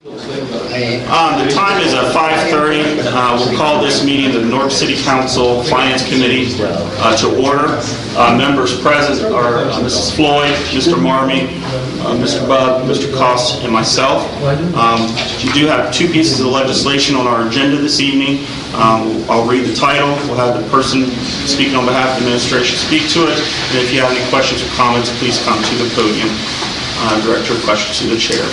The time is 5:30. We'll call this meeting the Newark City Council Finance Committee to order. Members present are Mrs. Floyd, Mr. Marmee, Mr. Bubb, Mr. Cost, and myself. We do have two pieces of legislation on our agenda this evening. I'll read the title. We'll have the person speaking on behalf of the administration speak to it. And if you have any questions or comments, please come to the podium. Direct your questions to the chair.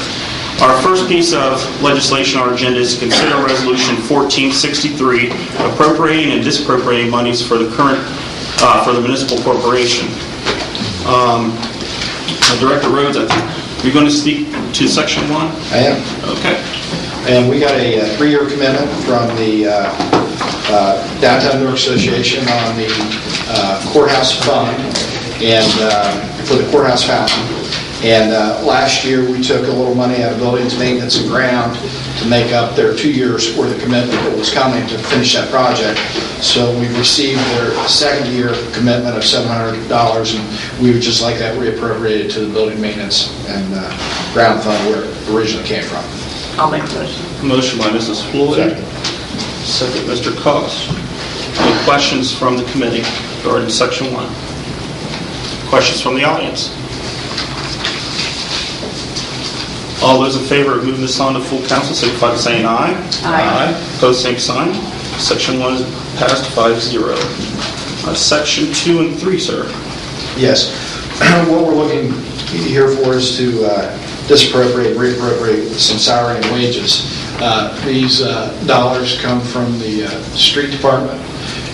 Our first piece of legislation on our agenda is to consider Resolution 1463, appropriating and disappropriating monies for the current for the municipal corporation. Director Rhodes, I think you're going to speak to Section 1? I am. Okay. And we got a 3-year commitment from the Downtown Newark Association on the courthouse fund and for the courthouse fountain. And last year we took a little money out of buildings, maintenance, and ground to make up their 2 years worth of commitment that was coming to finish that project. So we've received their second-year commitment of $700, and we would just like that reappropriated to the building maintenance and ground fund where it originally came from. I'll make a motion. Motion by Mrs. Floyd. Second, Mr. Cost. Any questions from the committee regarding Section 1? Questions from the audience? All those in favor of moving this on to full council, signify by saying aye. Aye. Opposed, same sign. Section 1 is passed 5-0. Section 2 and 3, sir. Yes. What we're looking here for is to disappropriate, reappropriate some salary and wages. These dollars come from the street department.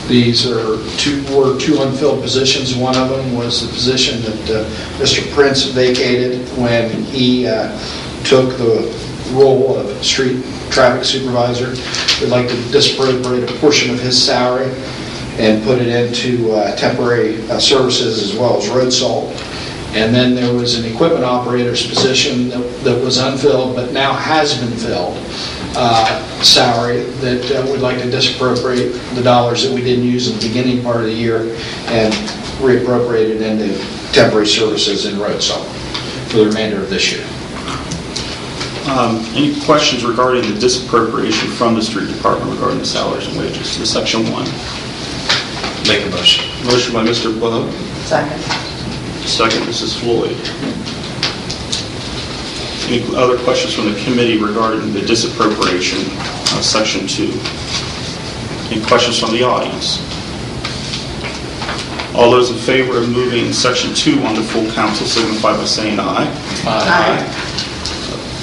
These were two unfilled positions. One of them was the position that Mr. Prince vacated when he took the role of street traffic supervisor. We'd like to disappropriate a portion of his salary and put it into temporary services as well as road salt. And then there was an equipment operator's position that was unfilled but now has been filled, salary that we'd like to disappropriate the dollars that we didn't use in the beginning part of the year and reappropriate it into temporary services and road salt for the remainder of this year. Any questions regarding the disappropriation from the street department regarding the salaries and wages to Section 1? Make a motion. Motion by Mr. Bubb. Second. Second, Mrs. Floyd. Any other questions from the committee regarding the disappropriation of Section 2? Any questions from the audience? All those in favor of moving Section 2 on to full council signify by saying aye. Aye.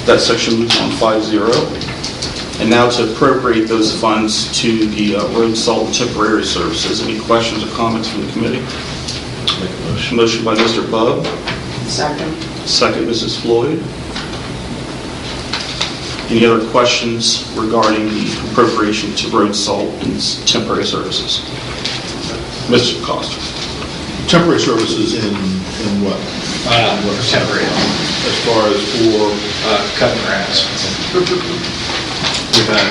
That section moves on 5-0. And now to appropriate those funds to the road salt and temporary services. Any questions or comments from the committee? Make a motion. Motion by Mr. Bubb. Second. Second, Mrs. Floyd. Any other questions regarding the appropriation to road salt and temporary services? Mr. Costa. Temporary services in what? Temporary. As far as for Cutting grass. we've had,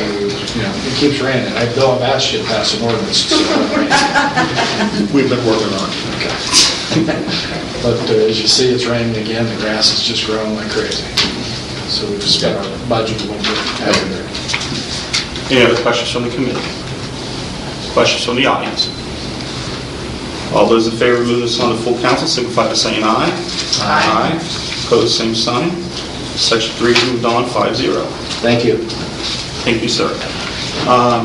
It keeps raining. Bill, I've asked you to pass an ordinance. we've been working on it. Okay. But as you see, it's raining again. The grass is just growing like crazy. So we've spent our budget a little bit heavy there. Any other questions from the committee? Questions from the audience? All those in favor of moving this on to full council signify by saying aye. Aye. Opposed, same sign. Section 3 is moved on 5-0. Thank you. Thank you, sir.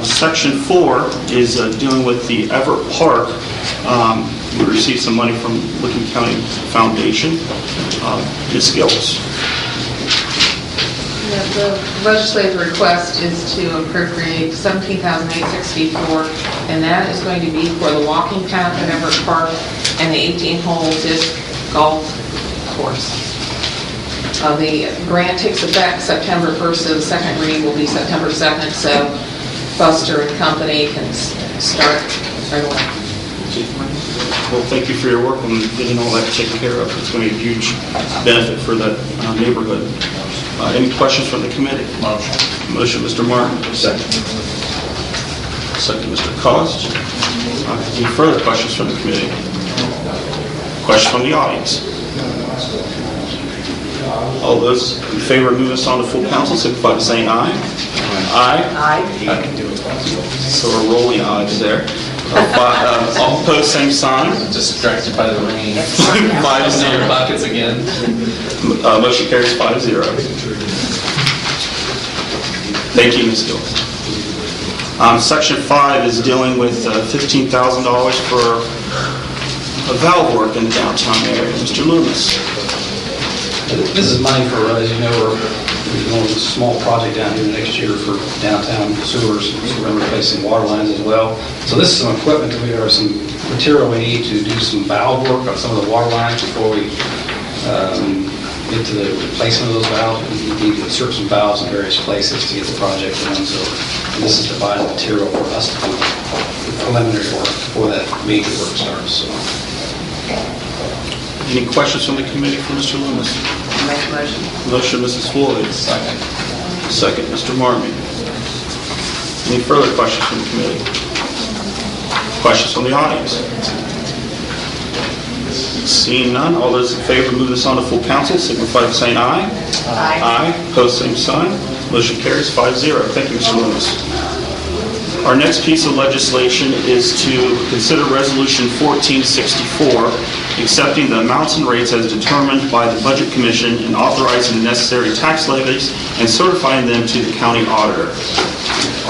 Section 4 is dealing with the Everett Park. We received some money from Licking County Foundation. Ms. Gillis. Yeah, the legislative request is to appropriate $17,864, and that is going to be for the walking path at Everett Park and the 18-hole disc golf course. The grant takes effect September 1st, so the second reading will be September 2nd, so Buster and company can start right away. Well, thank you for your work on getting all that taken care of. It's going to be a huge benefit for that neighborhood. Any questions from the committee? Motion. Motion, Mr. Martin. Second. Second, Mr. Cost. Any further questions from the committee? Questions from the audience? All those in favor of moving this on to full council, signify by saying aye. Aye. So we're rolling ayes there. All opposed, same sign. Distracted by the rain. 5-0. Buckets again. Motion carries 5-0. Thank you, Ms. Gill. Section 5 is dealing with $15,000 for valve work in the downtown area. Mr. Loomis. This is money for, as you know, we're doing a small project down here next year for downtown sewers. So we're replacing water lines as well. So this is some equipment that some material we need to do some valve work on some of the water lines before we get to the replacement of those valves. We need to insert some valves in various places to get the project done. So this is providing material for us to do the preliminary work before that major work starts. So. Any questions from the committee for Mr. Loomis? Make a motion. Motion, Mrs. Floyd. Second. Second, Mr. Marmee. Any further questions from the committee? Questions from the audience? Seeing none, all those in favor move this on to full council, signify by saying aye. Aye. Aye. Opposed, same sign. Motion carries 5-0. Thank you, Mr. Loomis. Our next piece of legislation is to consider Resolution 1464, accepting the amounts and rates as determined by the Budget Commission and authorizing the necessary tax levies and certifying them to the county auditor.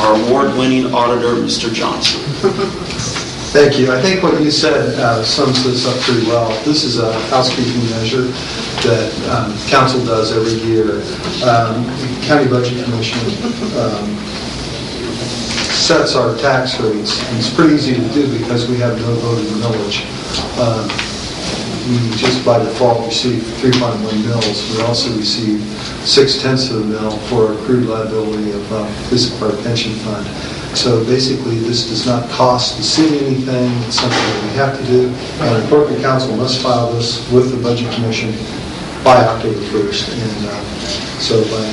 Our award-winning auditor, Mr. Johnson. Thank you. I think what you said sums this up pretty well. This is a housekeeping measure that council does every year. The County Budget Commission sets our tax rates, and it's pretty easy to do because we have no voting millage. We just by default receive 3.1 mils. We also receive 0.6 of a mil for accrued liability of our pension fund. So basically, this does not cost the city anything. It's something that we have to do. And the corporate council must file this with the Budget Commission by October 1st. And so by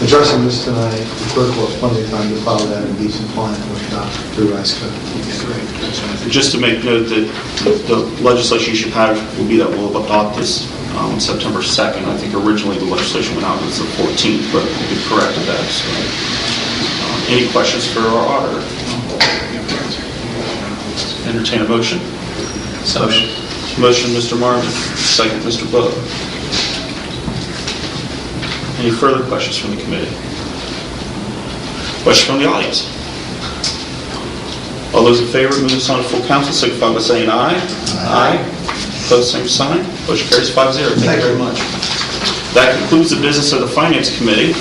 addressing this tonight, the clerk will have plenty of time to file that and be compliant with the RISE code. Just to make note that the legislation you should have will be that we'll adopt this on September 2nd. I think originally the legislation went out as the 14th, but we corrected that. So, any questions for our auditor? Entertain a motion. Motion. Motion, Mr. Marvin. Second, Mr. Bug. Any further questions from the committee? Question from the audience? All those in favor, move this on to full council, signify by saying aye. Aye. Opposed, same sign. Motion carries 5-0. Thank you very much. That concludes the business of the Finance Committee,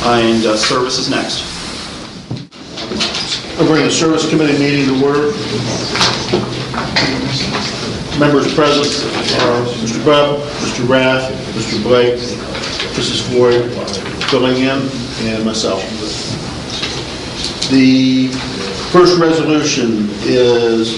and service is next. I'll bring the Service Committee meeting to order. Members present are Mr. Bub, Mr. Rath, Mr. Blake, Mrs. Floyd filling in, and myself. The first resolution is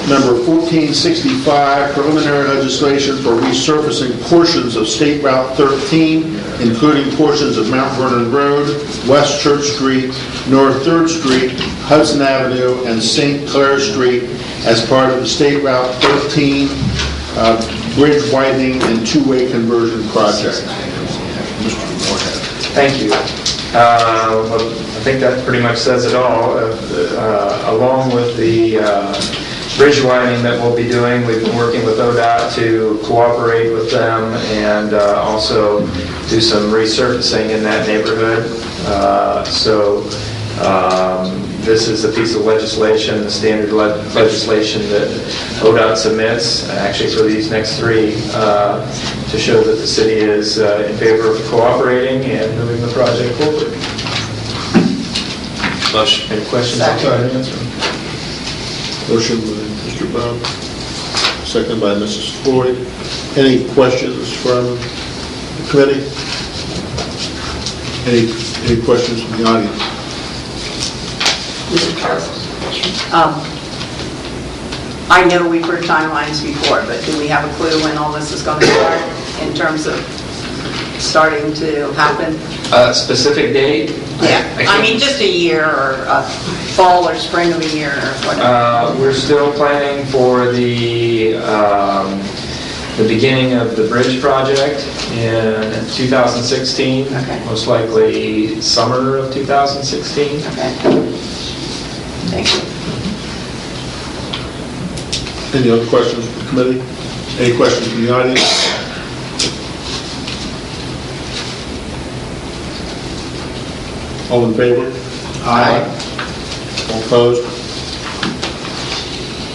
number 1465, preliminary legislation for resurfacing portions of State Route 13, including portions of Mount Vernon Road, West Church Street, North 3rd Street, Hudson Avenue, and St. Clair Street as part of the State Route 13 bridge widening and two-way conversion project. Mr. Moorhead. Thank you. Well, I think that pretty much says it all. Along with the bridge widening that we'll be doing, we've been working with ODOT to cooperate with them and also do some resurfacing in that neighborhood. This is a piece of legislation, the standard legislation that ODOT submits, actually for these next three, to show that the city is in favor of cooperating and moving the project forward. Motion. Any questions? Motion by Mr. Bub, second by Mrs. Floyd. Any questions from the committee? Any questions from the audience? I know we've heard timelines before, but do we have a clue when all this is going to start in terms of starting to happen? Specific date? Yeah, I mean just a year or a fall or spring of a year or whatever. We're still planning for the the beginning of the bridge project in 2016, Okay. most likely summer of 2016. Okay. Thank you. Any other questions from the committee? Any questions from the audience? All in favor? Aye. All opposed?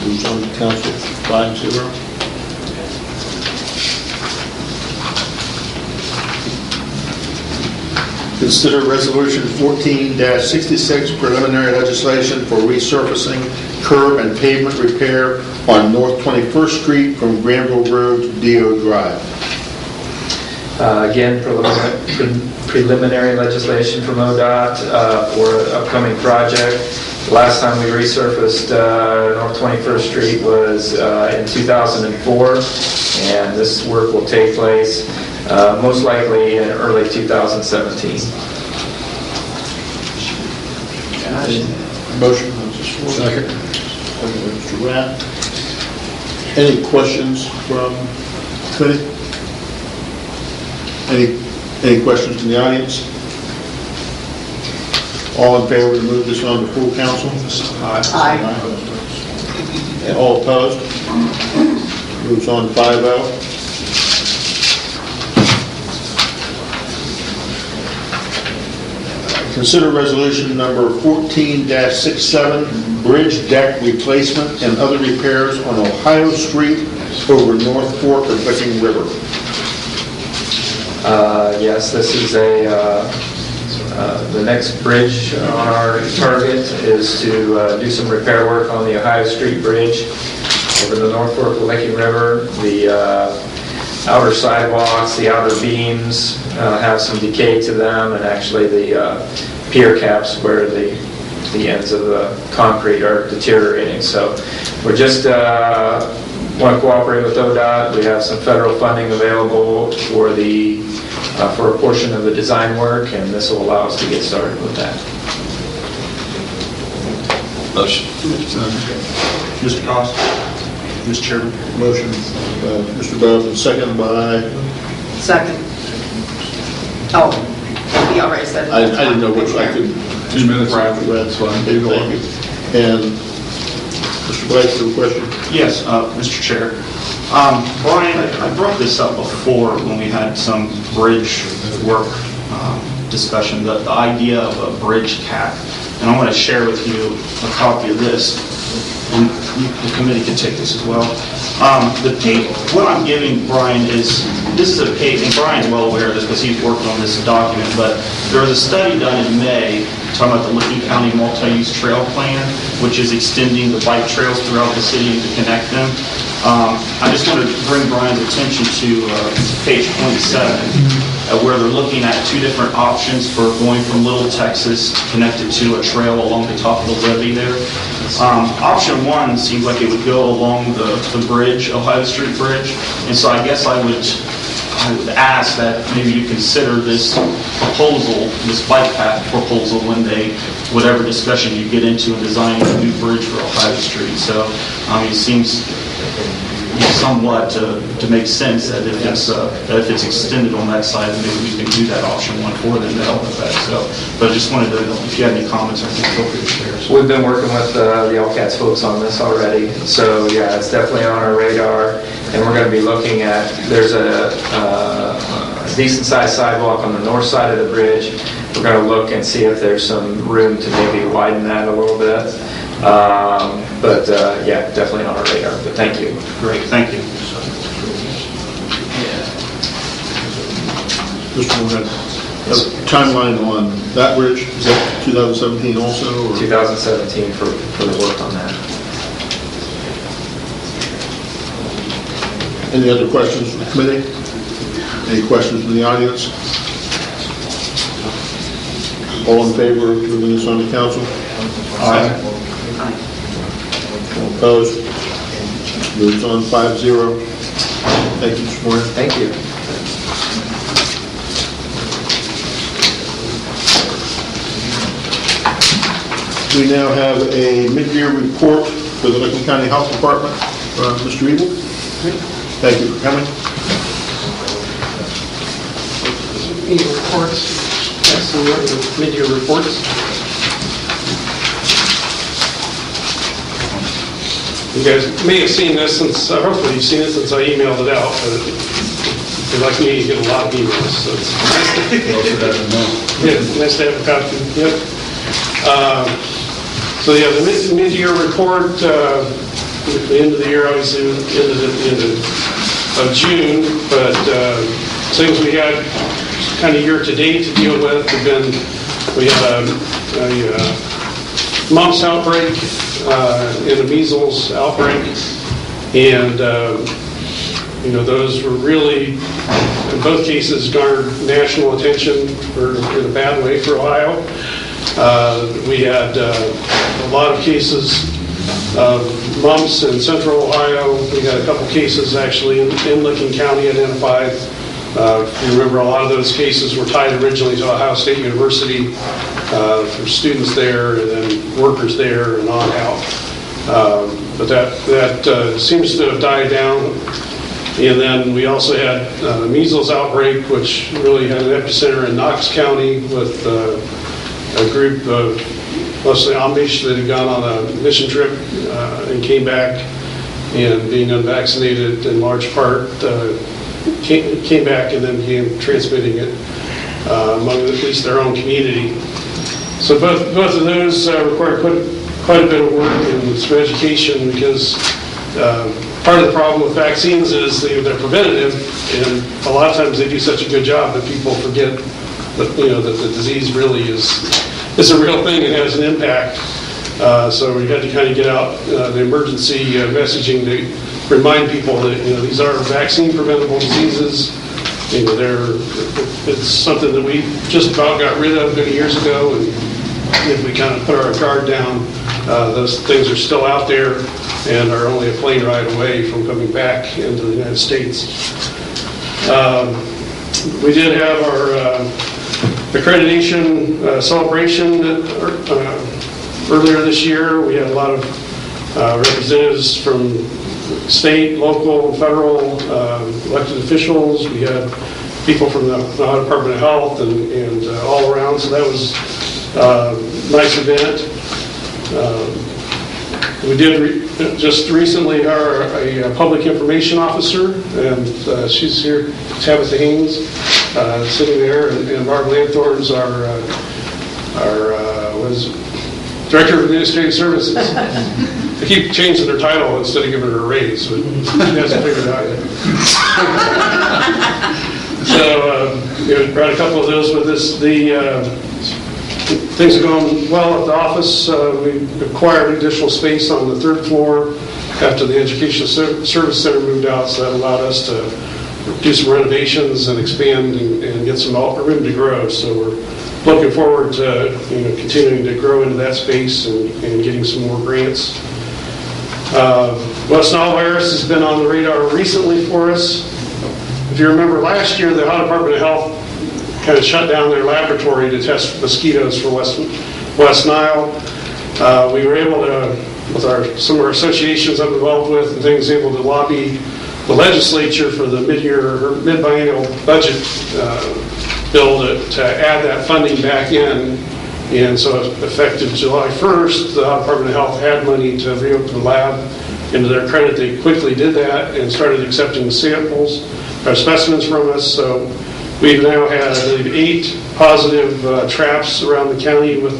Moves on to council, 5-0. Consider Resolution 14-66, preliminary legislation for resurfacing curb and pavement repair on North 21st Street from Granville Road to Dio Drive. Again, preliminary legislation from ODOT for an upcoming project. Last time we resurfaced North 21st Street was in 2004, and this work will take place most likely in early 2017. Motion, Mr. Swan. Second. Second, Mr. Rath. Any questions from committee? Any questions from the audience? All in favor to move this on to full council? Aye. And all opposed? Moves on 5-0. Consider resolution number 14-67, bridge deck replacement and other repairs on Ohio Street over North Fork of Licking River. Yes, this is the next bridge on our target is to do some repair work on the Ohio Street Bridge over the North Fork of Licking River. The outer sidewalks, the outer beams have some decay to them, and actually the pier caps where the ends of the concrete are deteriorating. So we're just want to cooperate with ODOT. We have some federal funding available for a portion of the design work, and this will allow us to get started with that. Motion. Mr. Cost? Mr. Chairman. Motion, Mr. Bowden, second by... Second. Oh, he already said it. I didn't know which I could... 2 minutes. That's fine. Thank you. And Mr. Blake, your question? Yes, Mr. Chair. Brian, I brought this up before when we had some bridge work discussion, the idea of a bridge cap. And I want to share with you a copy of this, and the committee can take this as well. What I'm giving Brian is, this is a page, and Brian's well aware of this because he's working on this document, but there was a study done in May talking about the Licking County Multi-Use Trail Plan, which is extending the bike trails throughout the city to connect them. I just want to bring Brian's attention to page 27, where they're looking at two different options for going from Little Texas connected to a trail along the top of the levee there. Option one seems like it would go along the bridge, Ohio Street Bridge, and so I guess I would ask that maybe you consider this proposal, this bike path proposal, when whatever discussion you get into in designing a new bridge for Ohio Street. So, it seems somewhat to make sense that if it's extended on that side, maybe we can do that option one for them to help with that. So, but I just wanted to, if you had any comments, I think feel free to share. We've been working with the LCATS folks on this already, so yeah, it's definitely on our radar, and we're going to be looking at, there's a decent sized sidewalk on the north side of the bridge. We're going to look and see if there's some room to maybe widen that a little bit. But yeah, definitely on our radar, but thank you. Great, thank you. Mr. Moorhead, timeline on that bridge, is that 2017 also? Or? 2017 for the work on that. Any other questions from the committee? Any questions from the audience? All in favor of moving this on to council? Aye. All opposed? Moves on 5-0. Thank you, Mr. Moore. Thank you. We now have a mid-year report for the Licking County Health Department. Mr. Eagle? Thank you for coming. Any reports? Yes, some mid-year reports. You guys may have seen this since, hopefully you've seen it since I emailed it out, but if you're like me, you get a lot of emails, so it's nice to have a copy. Yep. So yeah, the mid-year report, at the end of the year, obviously ended at the end of June, but things we had kind of year-to-date to deal with have been, we had a mumps outbreak and a measles outbreak, and those were really, in both cases, garnered national attention in a bad way for Ohio. We had a lot of cases of mumps in central Ohio. We had a couple cases actually in Licking County identified. If you remember, a lot of those cases were tied originally to Ohio State University for students there and then workers there and on out. But that seems to have died down. And then we also had the measles outbreak, which really had an epicenter in Knox County with a group of mostly Amish that had gone on a mission trip and came back, and being unvaccinated in large part, came back and then began transmitting it among at least their own community. So both of those required quite a bit of work and some education, because part of the problem with vaccines is they're preventative, and a lot of times they do such a good job that people forget that that the disease really is a real thing and has an impact. So we had to kind of get out the emergency messaging to remind people that these are vaccine preventable diseases. It's something that we just about got rid of many years ago, and if we kind of put our guard down, those things are still out there and are only a plane ride away from coming back into the United States. We did have our accreditation celebration earlier this year. We had a lot of representatives from state, local, federal elected officials. We had people from the Ohio Department of Health and all around, so that was a nice event. We did just recently hire a public information officer, and she's here, Tabitha Haynes, sitting there, and Barb Lanthorn's our Director of Administrative Services. They keep changing their title instead of giving her a raise, but she hasn't figured it out yet. So we brought a couple of those with us. Things are going well at the office. We acquired additional space on the third floor after the Education Service Center moved out, so that allowed us to do some renovations and expand and get some room to grow. So we're looking forward to continuing to grow into that space and getting some more grants. West Nile virus has been on the radar recently for us. If you remember last year, the Ohio Department of Health kind of shut down their laboratory to test mosquitoes for West Nile. We were able to, with some of our associations I'm involved with and things, able to lobby the legislature for the mid-biennial budget bill to add that funding back in. And so effective July 1st, the Department of Health had money to reopen the lab. And to their credit, they quickly did that and started accepting samples or specimens from us. So we've now had, I believe, 8 positive traps around the county with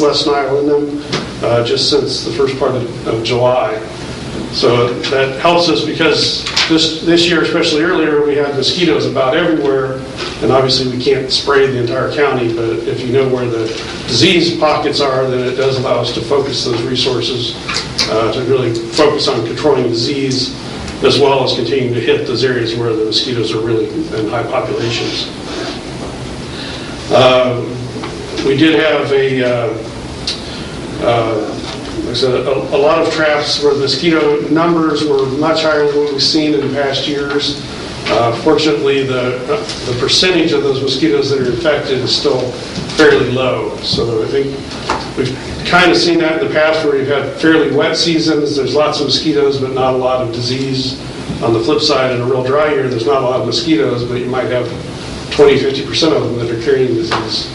West Nile in them just since the first part of July. So that helps us because this year, especially earlier, we had mosquitoes about everywhere, and obviously we can't spray the entire county, but if you know where the disease pockets are, then it does allow us to focus those resources to really focus on controlling disease, as well as continuing to hit those areas where the mosquitoes are really in high populations. We did have a lot of traps where the mosquito numbers were much higher than what we've seen in past years. Fortunately, the percentage of those mosquitoes that are infected is still fairly low. So I think we've kind of seen that in the past where we've had fairly wet seasons. There's lots of mosquitoes, but not a lot of disease. On the flip side, in a real dry year, there's not a lot of mosquitoes, but you might have 20-50% of them that are carrying disease.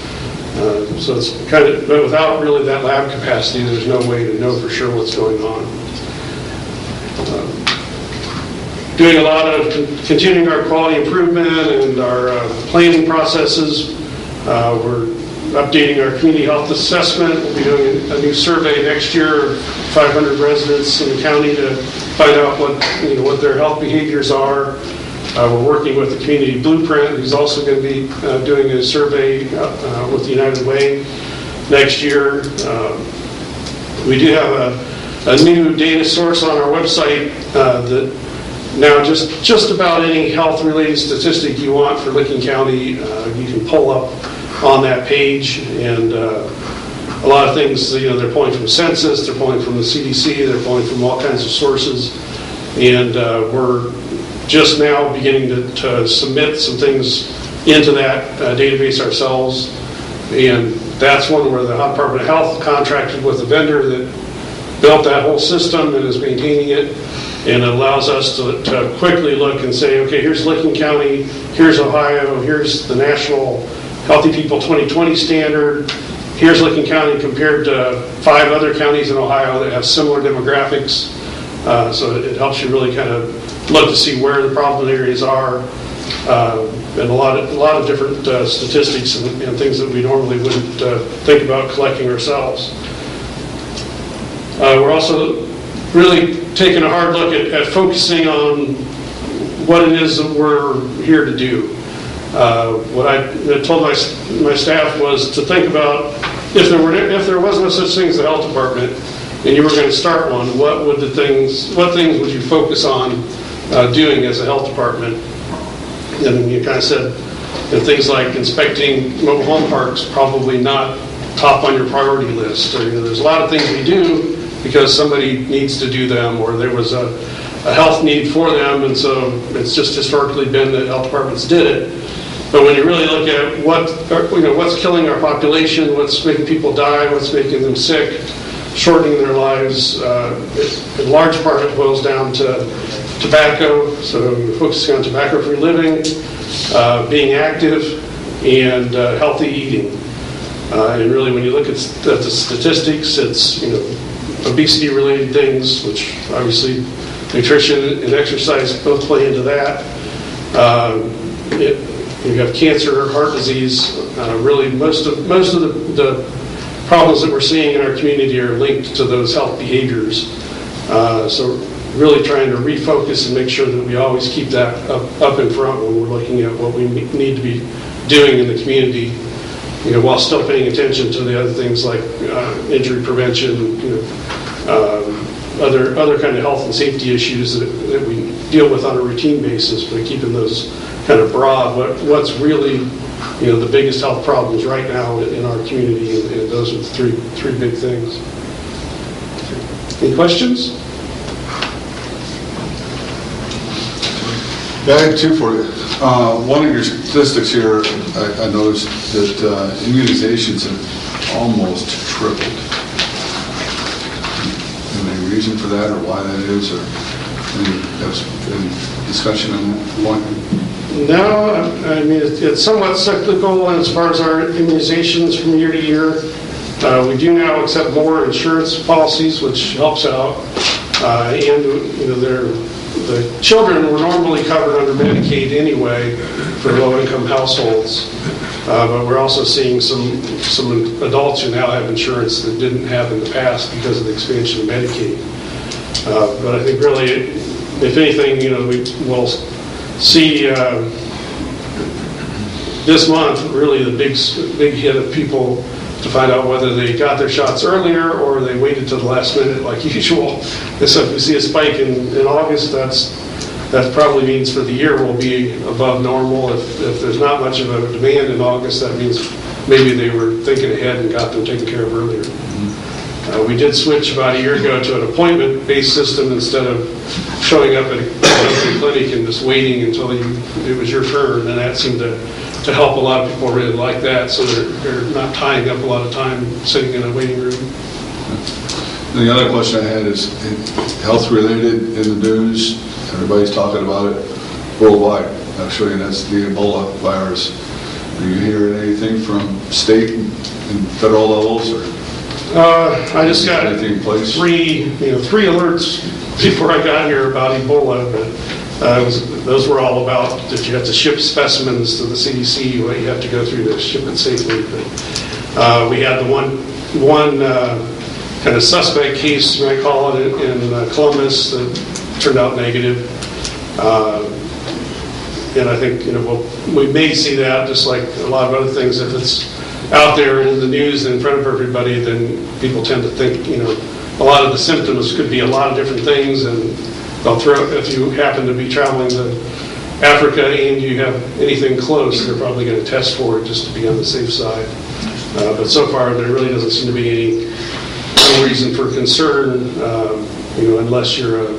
So it's kind of, but without really that lab capacity, there's no way to know for sure what's going on. Doing a lot of continuing our quality improvement and our planning processes. We're updating our community health assessment. We'll be doing a new survey next year of 500 residents in the county to find out what their health behaviors are. We're working with the Community Blueprint, who's also going to be doing a survey with the United Way next year. We do have a new data source on our website that now just about any health-related statistic you want for Licking County, you can pull up on that page, and a lot of things, they're pulling from census, they're pulling from the CDC, they're pulling from all kinds of sources, and we're just now beginning to submit some things into that database ourselves, and that's one where the Department of Health contracted with a vendor that built that whole system and is maintaining it, and it allows us to quickly look and say, okay, here's Licking County, here's Ohio, here's the National Healthy People 2020 standard, here's Licking County compared to 5 other counties in Ohio that have similar demographics. So it helps you really kind of look to see where the problem areas are, and a lot of different statistics and things that we normally wouldn't think about collecting ourselves. We're also really taking a hard look at focusing on what it is that we're here to do. What I told my staff was to think about if there was no such thing as a health department, and you were going to start one, what things would you focus on doing as a health department? And you kind of said things like inspecting mobile home parks, probably not top on your priority list. Or, there's a lot of things we do because somebody needs to do them, or there was a health need for them, and so it's just historically been that health departments did it. But when you really look at what's killing our population, what's making people die, what's making them sick, shortening their lives, in large part it boils down to tobacco, so focusing on tobacco-free living, being active, and healthy eating. And really, when you look at the statistics, it's obesity-related things, which obviously nutrition and exercise both play into that. You have cancer, heart disease. Really, most of the problems that we're seeing in our community are linked to those health behaviors. So really trying to refocus and make sure that we always keep that up in front when we're looking at what we need to be doing in the community, while still paying attention to the other things like injury prevention, other kind of health and safety issues that we deal with on a routine basis, but keeping those kind of broad. What's really the biggest health problems right now in our community, and those are the three big things. Any questions? Yeah, I have 2 for you. One of your statistics here, I noticed that immunizations have almost tripled. Any reason for that, or why that is, or any discussion on that point? No, I mean, it's somewhat cyclical as far as our immunizations from year to year. We do now accept more insurance policies, which helps out. And the children were normally covered under Medicaid anyway for low-income households. But we're also seeing some adults who now have insurance that didn't have in the past because of the expansion of Medicaid. But I think really, if anything, we will see this month really the big hit of people to find out whether they got their shots earlier or they waited till the last minute like usual. So if we see a spike in August, that probably means for the year we'll be above normal. If there's not much of a demand in August, that means maybe they were thinking ahead and got them taken care of earlier. We did switch about a year ago to an appointment-based system instead of showing up at a clinic and just waiting until it was your turn, and that seemed to help. A lot of people really like that, so they're not tying up a lot of time sitting in a waiting room. And the other question I had is health-related in the news. Everybody's talking about it worldwide, actually, and that's the Ebola virus. Are you hearing anything from state and federal levels, or I just got anything in place? three alerts before I got here about Ebola, but those were all about that you have to ship specimens to the CDC, what you have to go through to ship it safely. But we had the one kind of suspect case, you might call it, in Columbus that turned out negative. And I think, we may see that just like a lot of other things. If it's out there in the news and in front of everybody, then people tend to think, a lot of the symptoms could be a lot of different things, and they'll throw, if you happen to be traveling to Africa and you have anything close, they're probably going to test for it just to be on the safe side. But so far, there really doesn't seem to be any reason for concern, unless you're a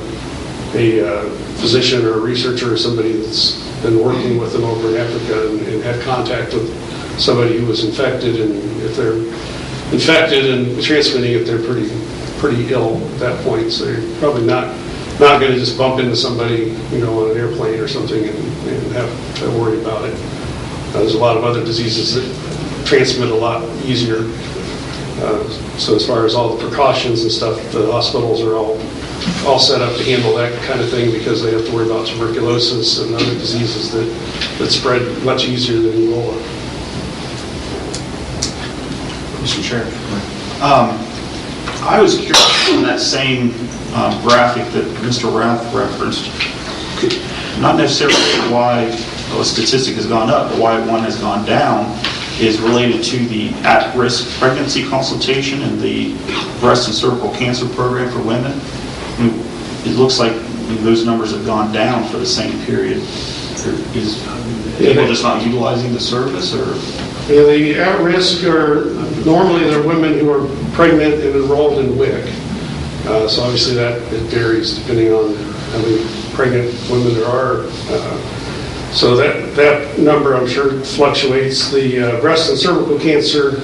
physician or a researcher or somebody that's been working with them over in Africa and had contact with somebody who was infected, and if they're infected and transmitting it, they're pretty ill at that point. So you're probably not going to just bump into somebody, on an airplane or something and have to worry about it. There's a lot of other diseases that transmit a lot easier. So as far as all the precautions and stuff, the hospitals are all set up to handle that kind of thing, because they have to worry about tuberculosis and other diseases that spread much easier than Ebola. Mr. Chair. I was curious on that same graphic that Mr. Rath referenced, not necessarily why a statistic has gone up, but why one has gone down, is related to the at-risk pregnancy consultation and the breast and cervical cancer program for women. It looks like those numbers have gone down for the same period. Is people just not utilizing the service, or? Yeah, the at-risk are normally they're women who are pregnant and enrolled in WIC. So obviously it varies depending on how many pregnant women there are. So that number, I'm sure, fluctuates. The breast and cervical cancer,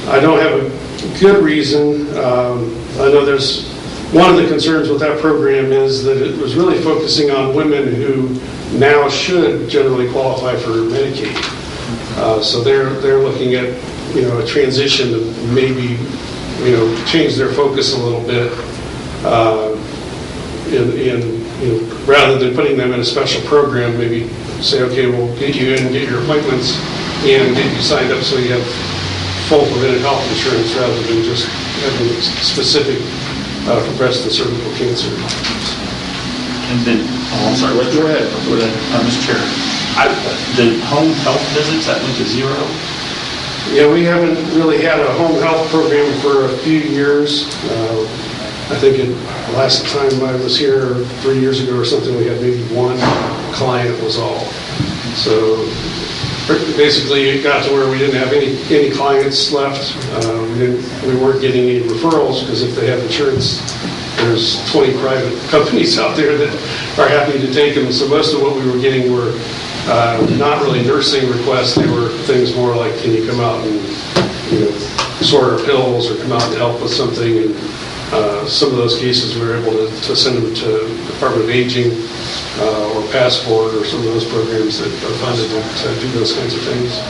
I don't have a good reason. I know there's one of the concerns with that program is that it was really focusing on women who now should generally qualify for Medicaid. So they're looking at a transition to maybe change their focus a little bit, rather than putting them in a special program, maybe say, okay, we'll get you in, get your appointments, and get you signed up so you have full preventive health insurance rather than just having specific for breast and cervical cancer. And then, I'm sorry, go ahead. Mr. Chair. The home health visits, that went to zero? Yeah, we haven't really had a home health program for a few years. I think last time I was here 3 years ago or something, we had maybe one client was all. So basically it got to where we didn't have any clients left. We weren't getting any referrals, because if they have insurance, there's 20 private companies out there that are happy to take them. So most of what we were getting were not really nursing requests. They were things more like, can you come out and sort our pills, or come out and help with something. And some of those cases we were able to send them to Department of Aging or Passport, or some of those programs that are funded to do those kinds of things.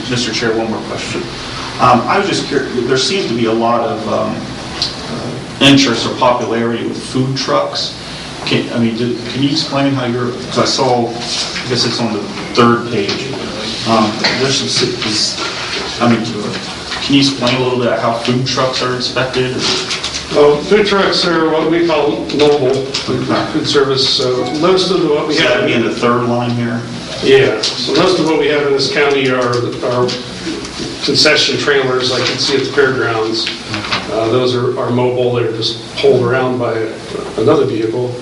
Mr. Chair, one more question. I was just curious, there seems to be a lot of interest or popularity with food trucks. Can you explain how because I saw, I guess it's on the third page, there's some, can you explain a little bit how food trucks are inspected? Well, food trucks are what we call mobile food service. So most of what we have... That'd be in the third line here? Yeah. So most of what we have in this county are concession trailers like you see at the fairgrounds. Those are mobile. They're just pulled around by another vehicle.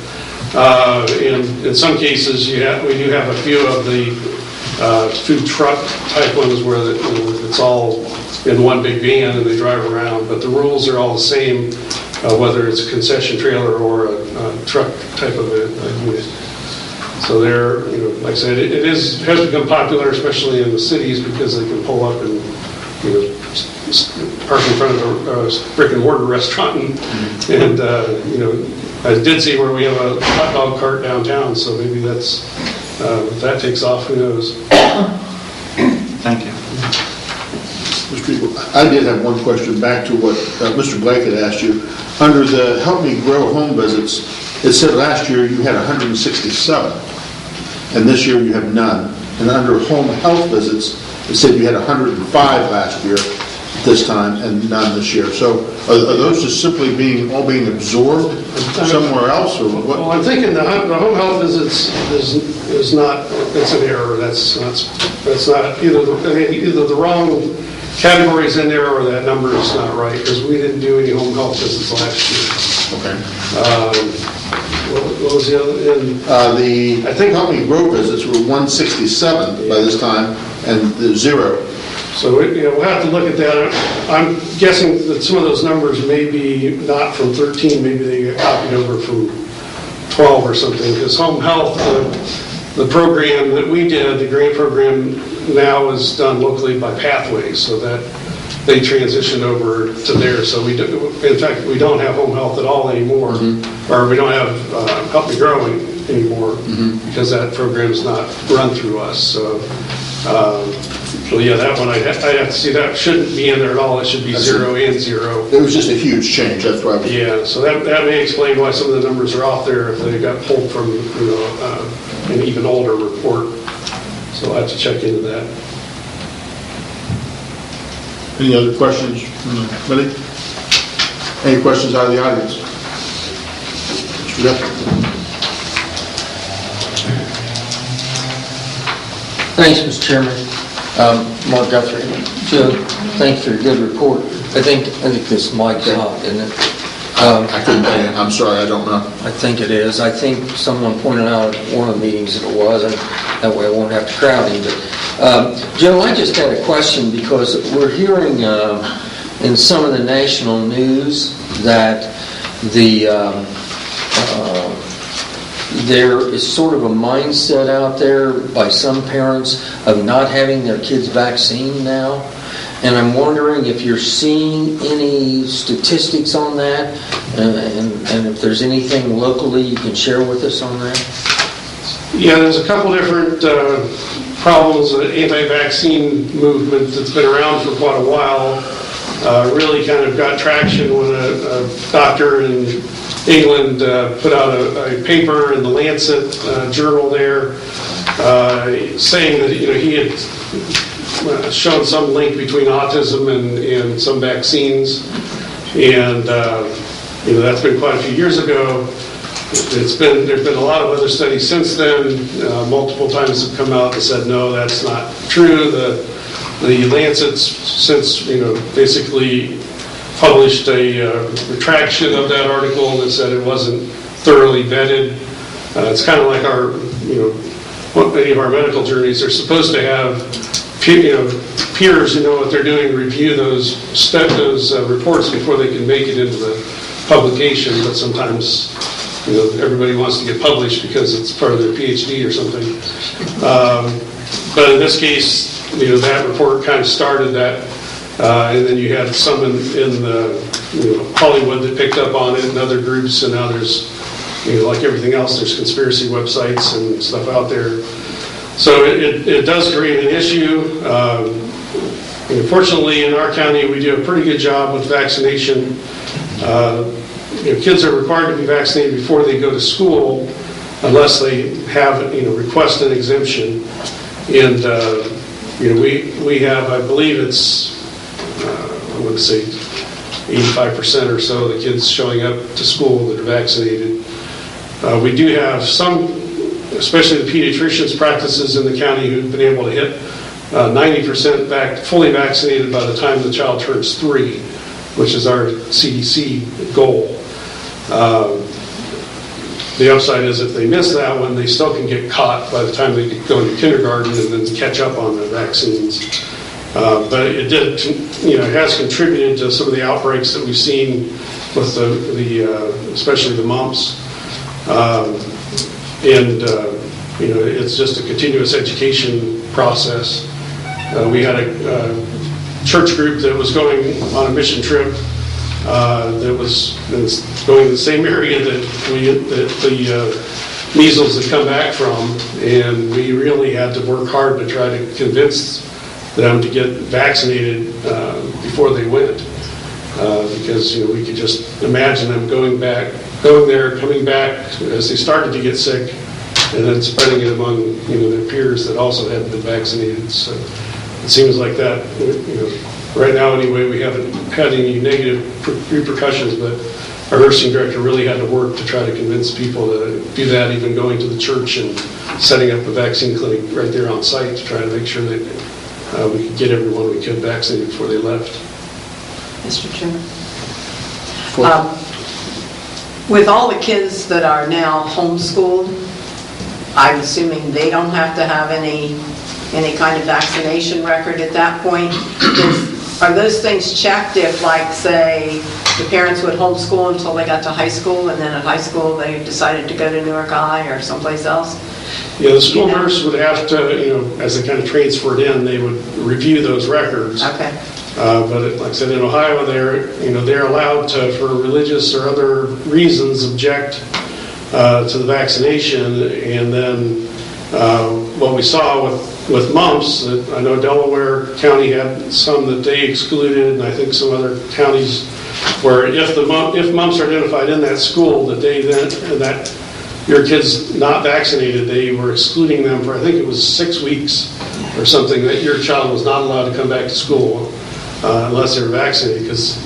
In some cases, we do have a few of the food truck type ones where it's all in one big van and they drive around, but the rules are all the same, whether it's a concession trailer or a truck type of a unit. So they're, like I said, it has become popular, especially in the cities, because they can pull up and park in front of a brick and mortar restaurant, and I did see where we have a hot dog cart downtown, so maybe that's, if that takes off, who knows? Thank you. Mr. Eagle, I did have one question back to what Mr. Blake had asked you. Under the Help Me Grow home visits, it said last year you had 167, and this year you have none. And under home health visits, it said you had 105 last year, this time, and none this year. So are those just simply all being absorbed somewhere else, or what? Well, I'm thinking the home health visits is not, it's an error. That's not either the wrong categories in there or that number is not right, because we didn't do any home health visits last year. Okay. What was the other? I think Help Me Grow visits were 167 by this time, and zero. So we'll have to look at that. I'm guessing that some of those numbers may be not from 13, maybe they got copied over from 12 or something, because home health, the program that we did, the grant program, now is done locally by Pathways, so that they transitioned over to there. So in fact, we don't have home health at all anymore, or we don't have Help Me Grow anymore, because that program is not run through us. So, yeah, that one I'd have to see. That shouldn't be in there at all. It should be 0 and 0. It was just a huge change. That's why. Yeah, so that may explain why some of the numbers are off there if they got pulled from an even older report. So I'll have to check into that. Any other questions from the committee? Any questions out of the audience? Mr. Guthrie. Thanks, Mr. Chairman. Mark Guthrie. Joe, thanks for your good report. I think this mic's hot, isn't it? I couldn't pay it. I'm sorry, I don't know. I think it is. I think someone pointed out at one of the meetings that it was, and that way I won't have to crowd him. But, Joe, I just had a question, because we're hearing in some of the national news that there is sort of a mindset out there by some parents of not having their kids vaccinated now. And I'm wondering if you're seeing any statistics on that, and if there's anything locally you can share with us on that. Yeah, there's a couple different problems. The anti-vaccine movement that's been around for quite a while really kind of got traction when a doctor in England put out a paper in the Lancet journal there saying that he had shown some link between autism and some vaccines, and that's been quite a few years ago. There's been a lot of other studies since then. Multiple times have come out and said no, that's not true. The Lancet's since basically published a retraction of that article that said it wasn't thoroughly vetted. It's kind of like many of our medical journeys are supposed to have peers who know what they're doing review those reports before they can make it into the publication, but sometimes everybody wants to get published because it's part of their PhD or something. But in this case, that report kind of started that, and then you had some in Hollywood that picked up on it, and other groups, and now there's, like everything else, there's conspiracy websites and stuff out there. So it does create an issue. Fortunately, in our county, we do a pretty good job with vaccination. Kids are required to be vaccinated before they go to school, unless they have, request an exemption. And we have, I believe it's, I want to say 85% or so of the kids showing up to school that are vaccinated. We do have some, especially the pediatricians' practices in the county, who've been able to hit 90% fully vaccinated by the time the child turns 3, which is our CDC goal. The upside is if they miss that one, they still can get caught by the time they go into kindergarten and then catch up on the vaccines. But it did, it has contributed to some of the outbreaks that we've seen with especially the mumps. It's just a continuous education process. We had church group that was going on a mission trip that was going to the same area that the measles had come back from, and we really had to work hard to try to convince them to get vaccinated before they went, because we could just imagine them going there, coming back as they started to get sick, and then spreading it among their peers that also hadn't been vaccinated. So it seems like that, right now anyway, we haven't had any negative repercussions, but our nursing director really had to work to try to convince people to do that, even going to the church and setting up a vaccine clinic right there on site to try to make sure that we could get everyone we could vaccinated before they left. Mr. Chairman. With all the kids that are now homeschooled, I'm assuming they don't have to have any kind of vaccination record at that point. Are those things checked if, like, say, the parents would homeschool until they got to high school, and then at high school they decided to go to Newark High or someplace else? Yeah, the school nurse would have to, as they kind of transferred in, they would review those records. Okay. But like I said, in Ohio, they're allowed to, for religious or other reasons, object to the vaccination. And then what we saw with mumps, I know Delaware County had some that they excluded, and I think some other counties where if mumps are identified in that school, that your kid's not vaccinated, they were excluding them for, I think it was 6 weeks or something, that your child was not allowed to come back to school unless they were vaccinated, because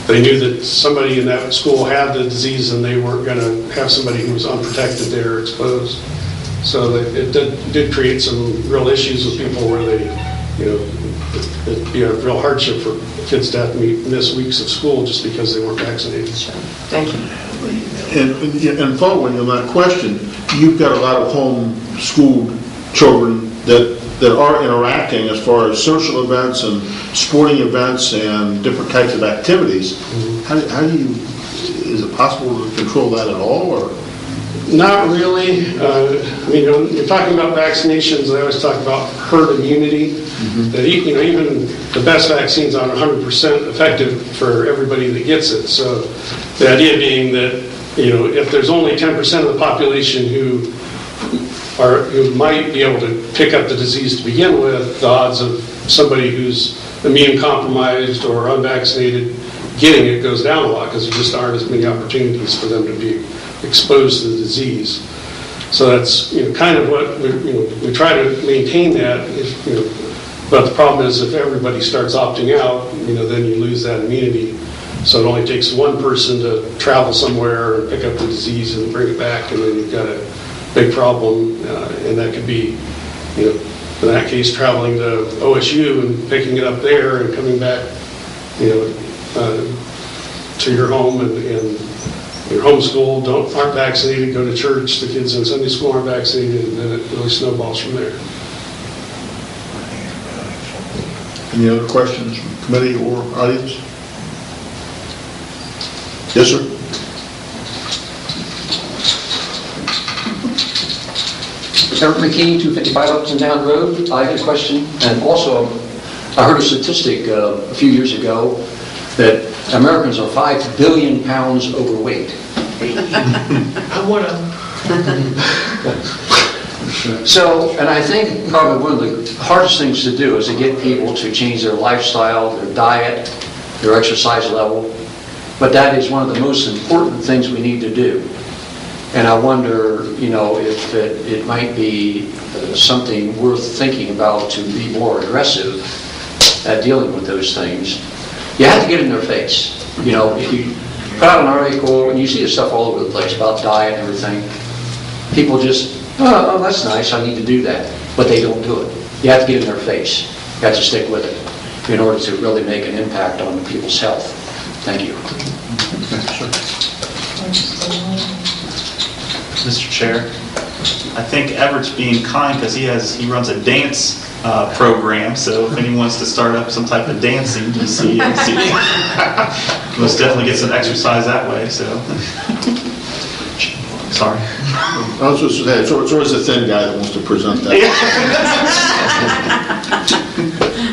they knew that somebody in that school had the disease and they weren't going to have somebody who was unprotected there exposed. So it did create some real issues with people where it'd be a real hardship for kids to have to miss weeks of school just because they weren't vaccinated. Thank you. And following on that question, you've got a lot of home-schooled children that are interacting as far as social events and sporting events and different types of activities. How do you, is it possible to control that at all, or? Not really. When you're talking about vaccinations, I always talk about herd immunity. That even the best vaccines aren't 100% effective for everybody that gets it. So the idea being that if there's only 10% of the population who might be able to pick up the disease to begin with, the odds of somebody who's immune compromised or unvaccinated getting it goes down a lot, because there just aren't as many opportunities for them to be exposed to the disease. So that's kind of what we try to maintain that. But the problem is if everybody starts opting out, then you lose that immunity. So it only takes one person to travel somewhere and pick up the disease and bring it back, and then you've got a big problem. And that could be, in that case, traveling to OSU and picking it up there and coming back, to your home, and you're homeschooled, aren't vaccinated, go to church, the kids in Sunday school aren't vaccinated, and then it really snowballs from there. Any other questions from committee or audience? Yes, sir. Eric McKee, 255 Upton Down Road. I had a question, and also I heard a statistic a few years ago that Americans are 5 billion pounds overweight. I would have. So, and I think probably one of the hardest things to do is to get people to change their lifestyle, their diet, their exercise level. But that is one of the most important things we need to do. And I wonder, if it might be something worth thinking about to be more aggressive at dealing with those things. You have to get in their face. If you put out an article, and you see this stuff all over the place about diet and everything, people just, oh, that's nice, I need to do that. But they don't do it. You have to get in their face. You have to stick with it in order to really make an impact on people's health. Thank you. Mr. Chair, I think Everett's being kind because he runs a dance program, so if anyone wants to start up some type of dancing, just see. Most definitely get some exercise that way, so. Sorry. I was just saying, so it's the thin guy that wants to present that.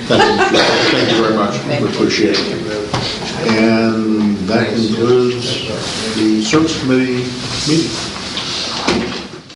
Thank you. much. We appreciate it. And that concludes the Service Committee meeting.